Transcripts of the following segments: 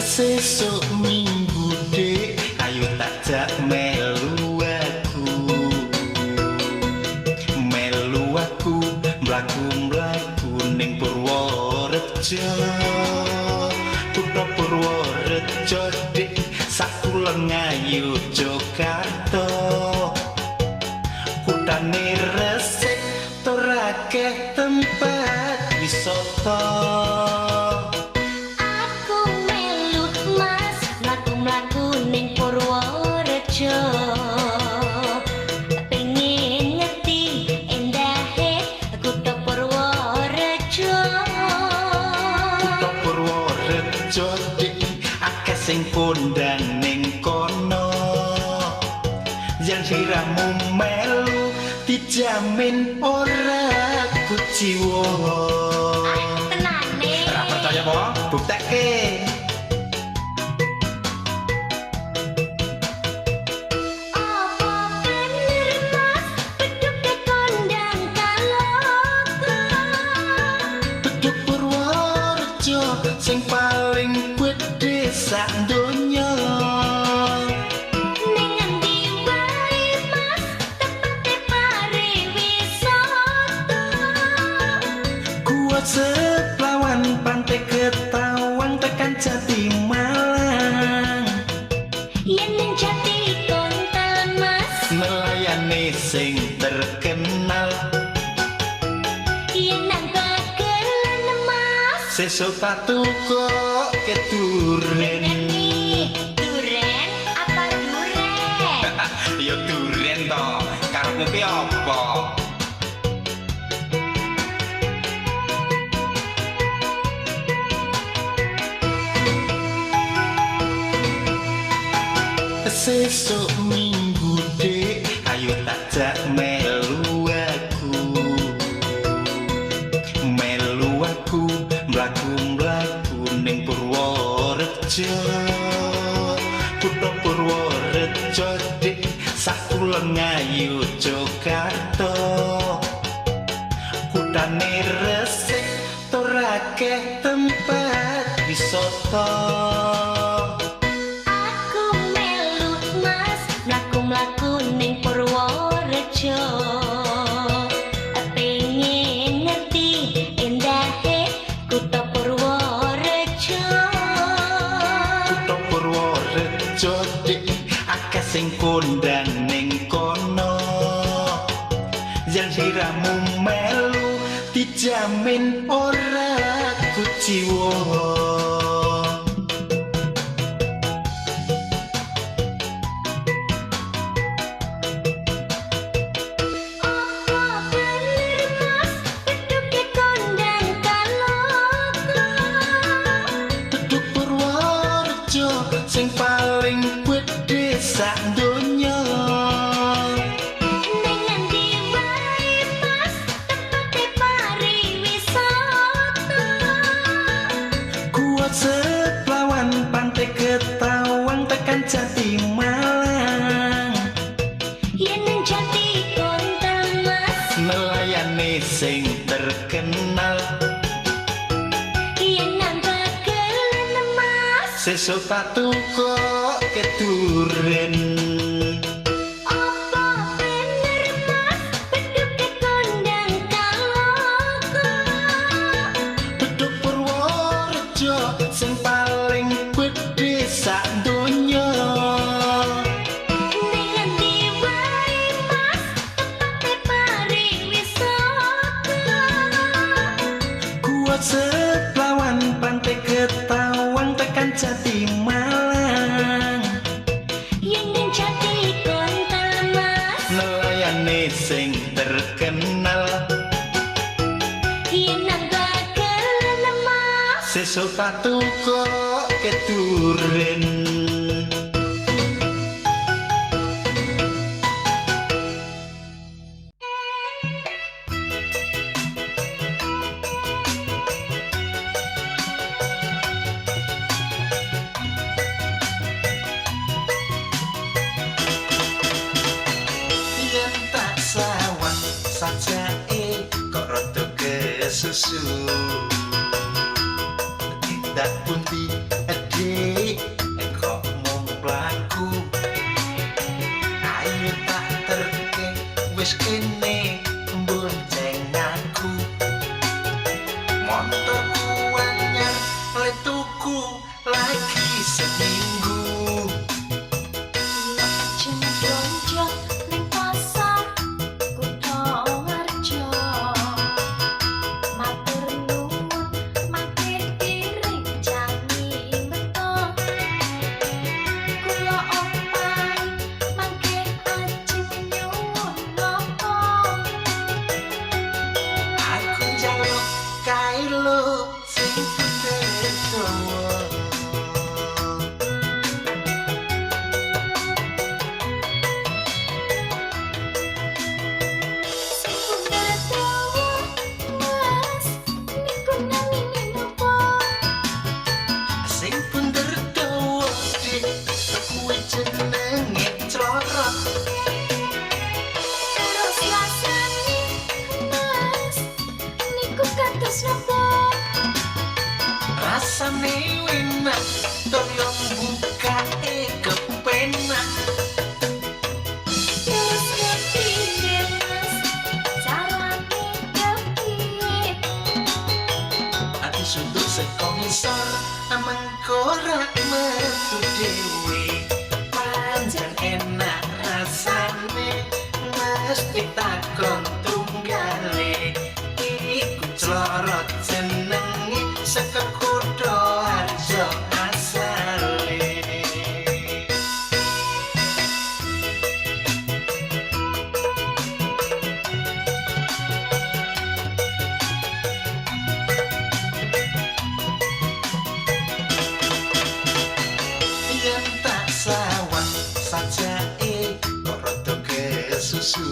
Sesuk minggu dek, ayo takjak melu aku. Melu aku mlaku-mlaku ning Purworejo. Kutha Purworejo dek, sakuleng ayu Jakarta. Kutane resik, tur akeh tempat wisata. Pengen ngerti endahe Kutha Purworejo. Kutha Purworejo dik, akeh sing kondang ning kono. Yen siramu melu dijamin ora kuciwa. Tenane Ora percaya apa? Buktekke. Sing paling gedhe sak donya. Ning endi wae Mas, tepate pariwisata. Gua Seplawan, Pantai Ketawang, tekan Jati Malang. Yen ning Jati Kontal Mas, Nelayane sing terkenal. yen nang Bagelen Mas. Sesuk tak kok keduren. Duren apa duren? Ya duren to, karepmu ki apa? Sesuk minggu dek, ayo takjak melu aku. Melu aku mlaku-mlaku ning Purworejo. Kutha Purworejo dik, sakuleng ayu Jakarta. Kutane resik, tur akeh tempat wisata. Mlaku ning Purworejo. Pengen ngerti endahe Kutha Purworejo. Kutha Purworejo dik, akeh sing kondang ning kono. Yen siramu melu dijamin ora kuciwa. Sing paling gedhe sak donya. Ning endi wae Mas, tepate pariwisata. Gua Seplawan, Pantai Ketawang, tekan Jati Malang. Yen ning Jati Kontal Mas, Nelayane sing terkenal. yen nang Bagelen Mas. Sesuk tak kok keduren. Apa bener Mas, beduke kondang kaloka. Bedhug Purworejo sing paling gedhe sak donya. Ning endi wae Mas, tepate pariwisata. Gua Seplawan, Pantai Ketawang, tekan Jati Malang. Yen ning Jati Kontal Mas, Nelayane sing terkenal. yen nang Bagelen Mas. Sesuk tak kok keduren. Yen tak sawang sajake kok rada kesusu. Tindak pundi wis kene bonceng aku motorku anyar le tuku lagi seminggu Lajeng blonjo ning pasar Kutha Harjo matur nuwun mangke piring jangi meto kula omahe mangke ajeng nyuwun napa aku njaluk kae lho sing bener dawa sing bener dawa dik kuwi jenenge clorot rasane enak toyo bukae kepenak ati sunduk seko ngisor mengko ora metu dhewe pancen enak rasane mesti takon tunggale iku clorot jenenge saka Kutha Harjo asale yen tak sawang sajake kok rada kesusu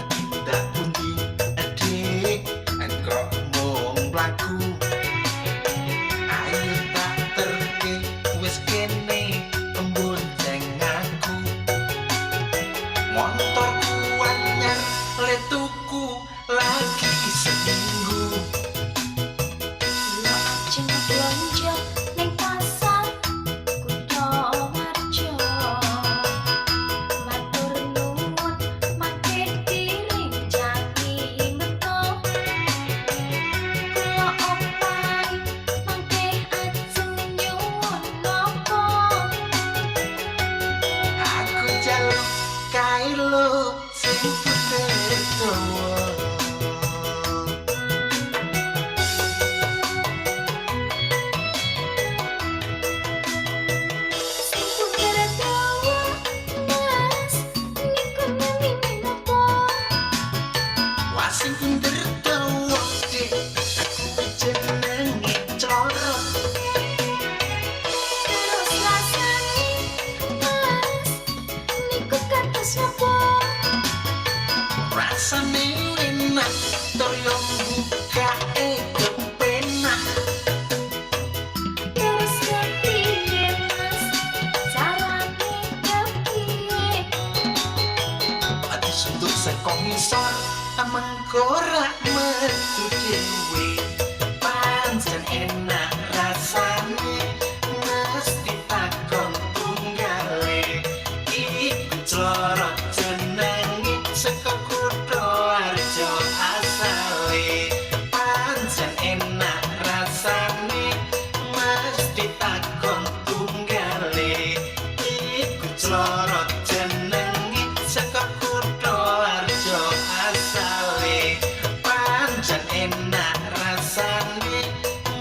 tidak pundi adik engkau mung mlaku ayo tak terke wis kene bonceng aku motorku anyar le tuku lagi seminggu Lajeng blonjo ning pasar Kutha Harjo matur nuwun mangke piring jangi meto kula omahe mangke ajeng nyuwun napa aku njaluk kae lho sing bener dawa Wasing pinter dawa dik kuwi jenenge clorot rasane enak toyo bukae kepenak ati sunduk seko ngisor mengko ora metu dhewe pancen enak rasane mesti takon tunggale iku clorot jenenge saka Kutha Harjo asale pancen enak rasane mesti takon tunggale iku clorot jenenge saka Kutha Harjo asale pancen enak rasane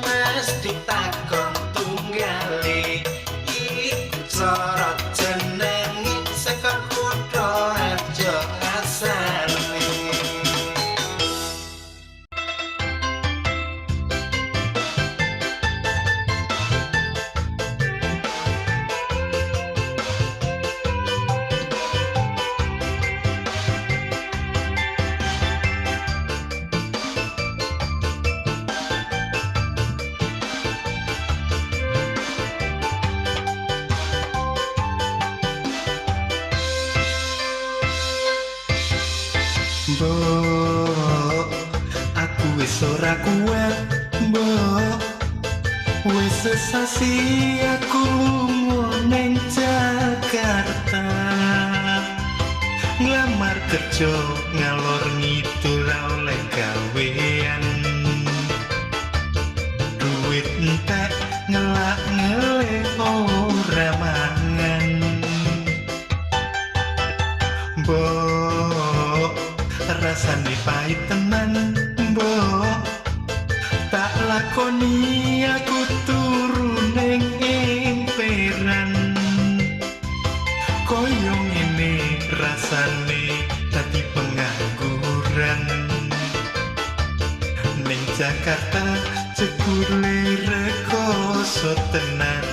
mesti takon tunggale iku clorot jenenge saka Kutha Harjo asale Mbok, aku wis ora kuat, mbok. Wis sesasi aku lunga ning Jakarta. kerja ngalor ngidul oleh gawean duit entek ngelak ngele ora mangan mbok rasane pahit tenan mbok tak lakoni aku turu ning emperan koyo ngene rasane dadi pengangguran ning Jakarta jebule rekoso tenan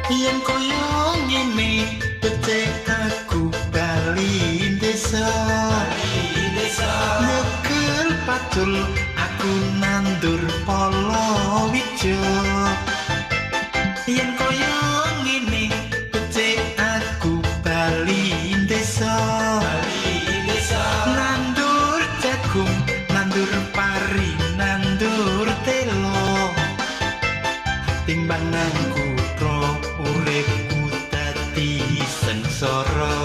yen koyo ngene becik aku bali desa nyekel pacul aku nandur palawija yen koyo ngene becik aku bali desa nandur jagung nandur pari nandur telo timbang nang kutro uripku dadi sengsara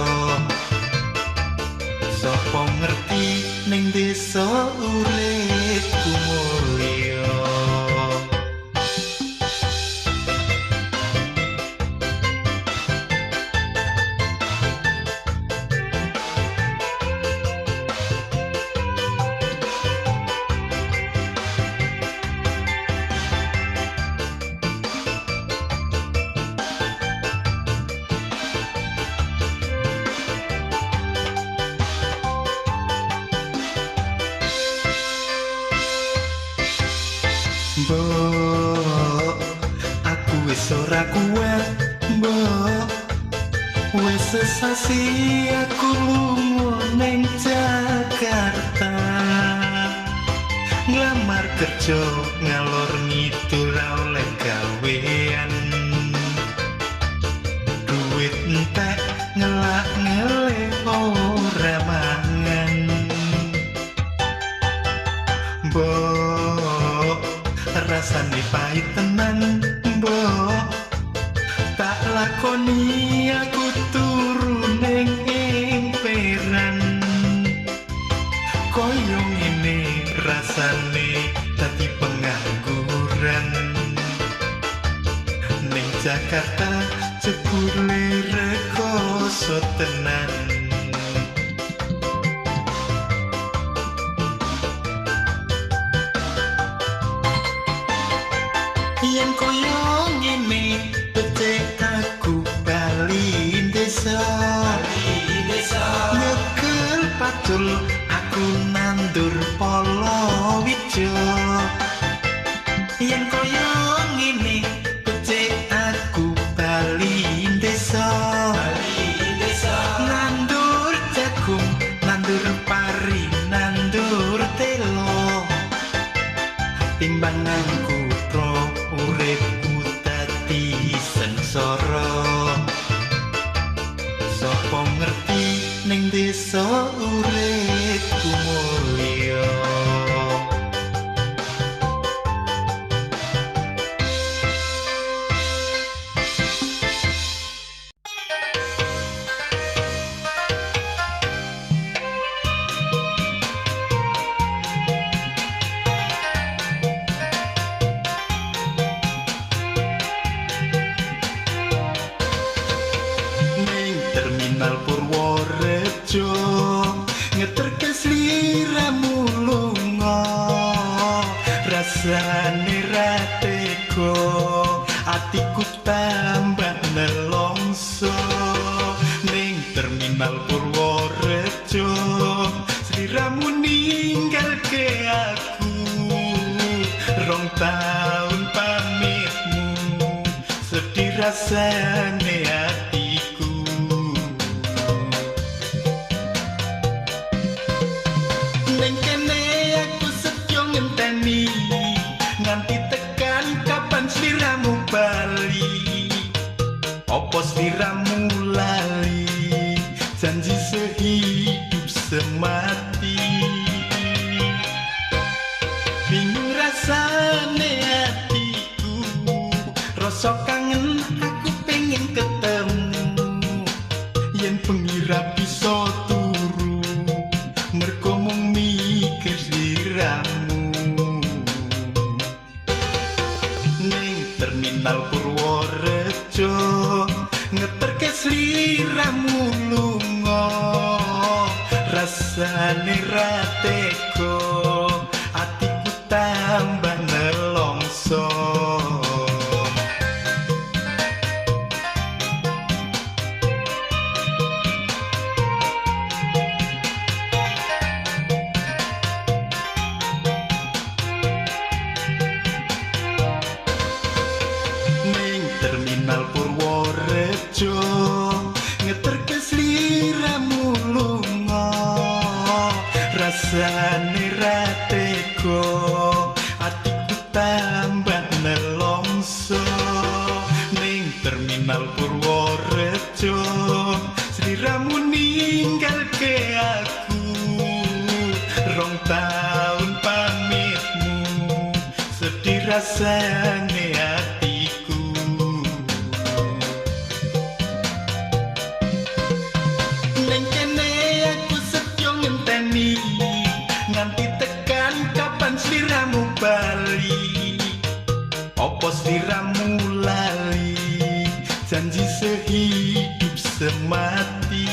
sapa ngerti ning desa uripku mulya mbok aku wis ora kuat mbok wis sesasi aku lunga ning Jakarta nglamar kerja ngalor ngidul oleh gawean duit entek ngelak ngele ora mangan mbok rasane pahit tenan mbok tak lakoni aku turu ning emperan koyo ngene rasane dadi pengangguran ning Jakarta jebule rekoso tenan yen koyo ngene becik aku bali desa nyekel pacul aku nandur palawija yen koyo ngene becik aku bali desa nandur jagung nandur pari nandur telo timbang nang kutro uripku dadi sengsara sapa ngerti ning desa uripku mulya Terminal Purworejo ngeterke sliramu lunga rasane ra tega atiku tambah nelongso ning Terminal Purworejo sliramu ninggalke aku rong taun pamitmu sedih rasane nganti tekan kapan sliramu bali opo sliramu lali janji sehidup semati bingung rasane hatiku rasane ra tega atiku tambah nelongso ning terminal Purworejo ngeterke sliramu lunga rasane ra tega atiku tambah nelongso ning terminal Purworejo sliramu ninggalke aku 2 tahun pamitmu sedih rasane hatiku ning kene aku setyo ngenteni nganti tekan kapan sliramu bali opo sliramu lali janji sehidup semati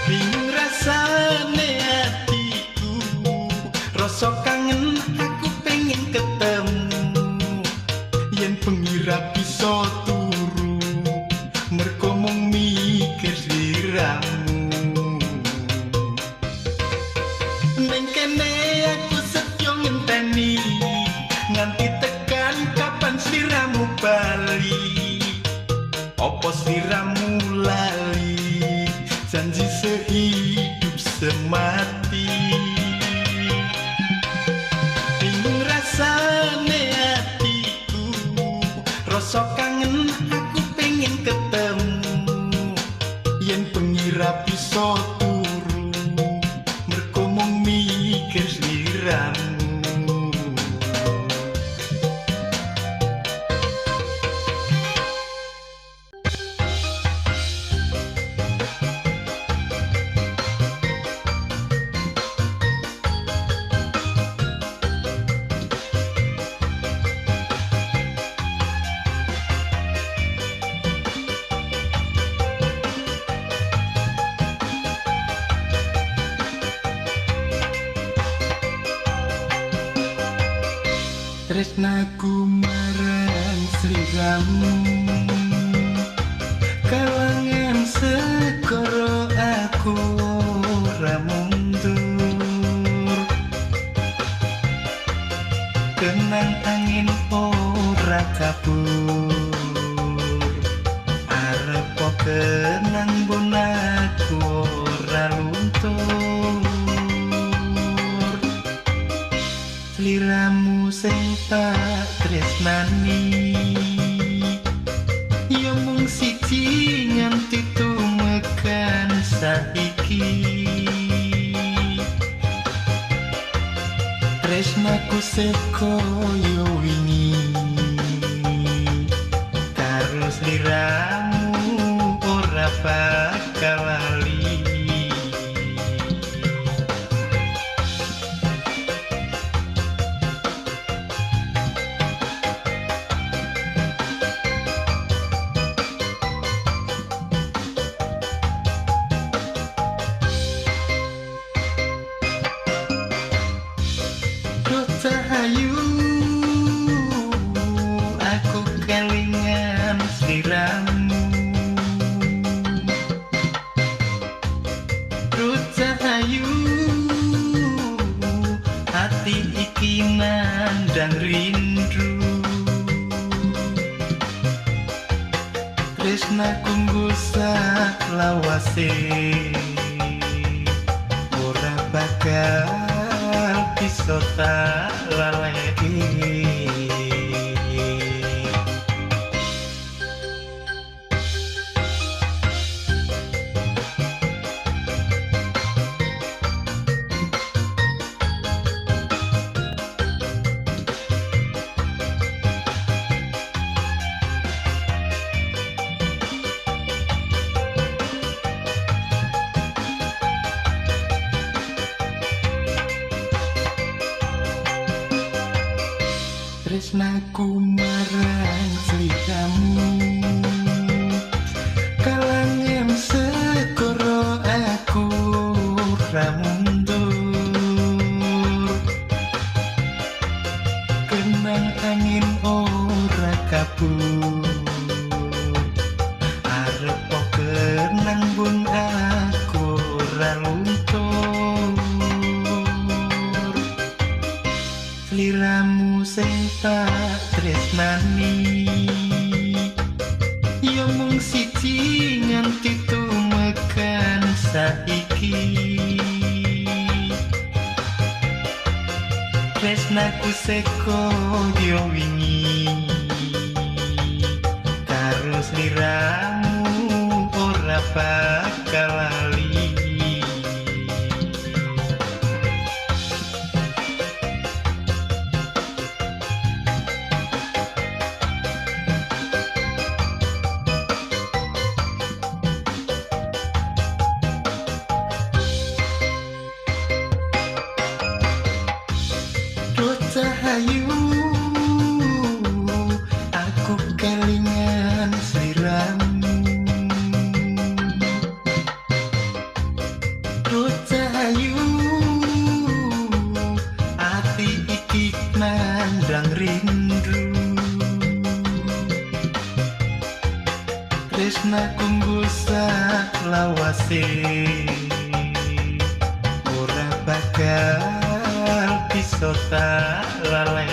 bingung rasane hatiku rasa kangen aku pengen ketemu yen pengira bisa turu mergo mung mikir sliramu ning kene aku setyo ngenteni nganti tekan kapan sliramu bali opo sliramu lali janji sehidup semati bingung rasane hatiku rasa kangen aku pengen ketemu yen pengira bisa turu mergo mung mikir sliramu tresnaku marang sliramu kalangan segoro aku ora mundur kenang angin ora kabur arep kenang bonaku ora luntur sliramu sing tak tresnani ya mung siji nganti tumekan saiki tresnaku sekoyo wingi karo sliramu ora bakal lali Ayu aku kelingan sliramu Ayu hati iki nandang rindu tresnaku nggusak lawase ora bakal bisa tak lalai tresnaku marang sliramu kalangan segoro ora mundur, kenang angin ora kabur, arep kok kenang bun aku ora luntur. Sliramu sing tak tresnani yo mung siji nganti tumekan saiki. Tresnaku seko yo wingi karo sliramu ora bakal lali. Cahayu aku kelingan sliramu, cahayu ati iki nandang rindu. Tresnaku nggusak lawase ora bakal bisa tak lalai.